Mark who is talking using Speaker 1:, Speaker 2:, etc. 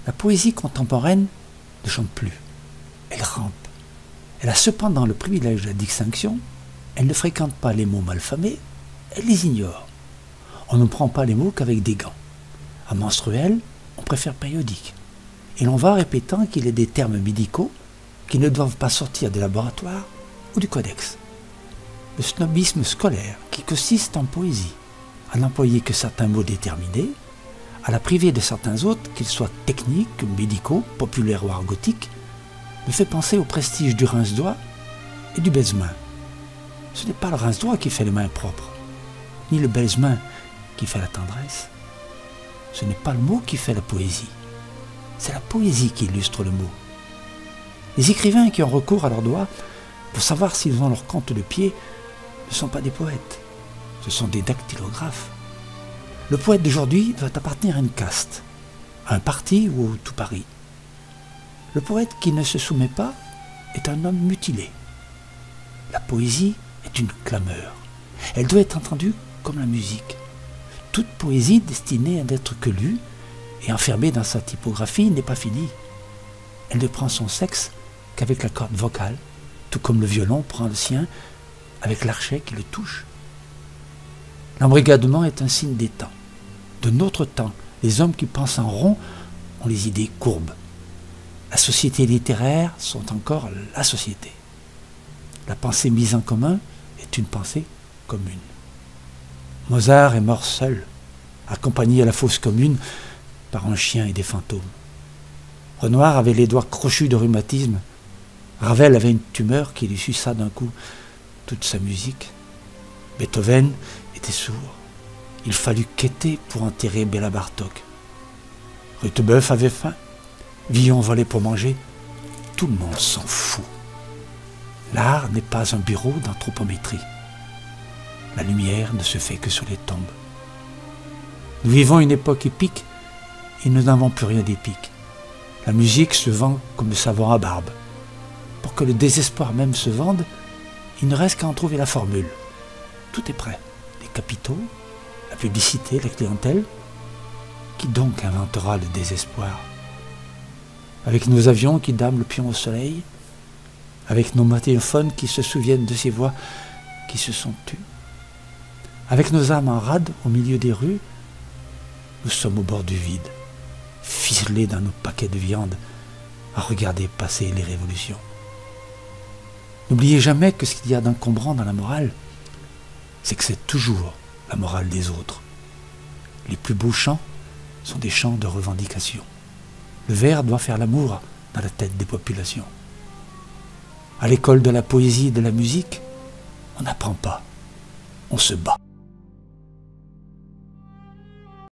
Speaker 1: La poésie contemporaine ne chante plus, elle rampe. Elle a cependant le privilège de la distinction, elle ne fréquente pas les mots malfamés, elle les ignore. On ne prend pas les mots qu'avec des gants. À menstruel, on préfère périodique. Et l'on va répétant qu'il est des termes médicaux qui ne doivent pas sortir des laboratoires ou du codex. Le snobisme scolaire qui consiste en poésie, à n'employer que certains mots déterminés, à la priver de certains autres, qu'ils soient techniques, médicaux, populaires ou argotiques, me fait penser au prestige du rince-doigt et du baise-main. Ce n'est pas le rince-doigt qui fait les mains propres, ni le baise-main qui fait la tendresse. Ce n'est pas le mot qui fait la poésie, c'est la poésie qui illustre le mot. Les écrivains qui ont recours à leurs doigts pour savoir s'ils ont leur compte de pied ne sont pas des poètes, ce sont des dactylographes. Le poète d'aujourd'hui doit appartenir à une caste, à un parti ou au tout Paris. Le poète qui ne se soumet pas est un homme mutilé. La poésie est une clameur. Elle doit être entendue comme la musique. Toute poésie destinée à n'être que lue et enfermée dans sa typographie n'est pas finie. Elle ne prend son sexe qu'avec la corde vocale, tout comme le violon prend le sien avec l'archet qui le touche. L'embrigadement est un signe des temps. De notre temps, les hommes qui pensent en rond ont les idées courbes. La société littéraire sont encore la société. La pensée mise en commun est une pensée commune. Mozart est mort seul, accompagné à la fosse commune par un chien et des fantômes. Renoir avait les doigts crochus de rhumatisme. Ravel avait une tumeur qui lui suça d'un coup toute sa musique. Beethoven était sourd. Il fallut quêter pour enterrer Béla Bartók. Rutebeuf avait faim. Villon volait pour manger. Tout le monde s'en fout. L'art n'est pas un bureau d'anthropométrie. La lumière ne se fait que sur les tombes. Nous vivons une époque épique et nous n'avons plus rien d'épique. La musique se vend comme le savon à barbe. Pour que le désespoir même se vende, il ne reste qu'à en trouver la formule. Tout est prêt. Les capitaux, la publicité, la clientèle. Qui donc inventera le désespoir? Avec nos avions qui dament le pion au soleil, avec nos matélophones qui se souviennent de ces voix qui se sont tues, avec nos âmes en rade au milieu des rues, nous sommes au bord du vide, ficelés dans nos paquets de viande, à regarder passer les révolutions. N'oubliez jamais que ce qu'il y a d'encombrant dans la morale, c'est que c'est toujours la morale des autres. Les plus beaux chants sont des chants de revendication. Le vers doit faire l'amour dans la tête des populations. À l'école de la poésie et de la musique, on n'apprend pas, on se bat.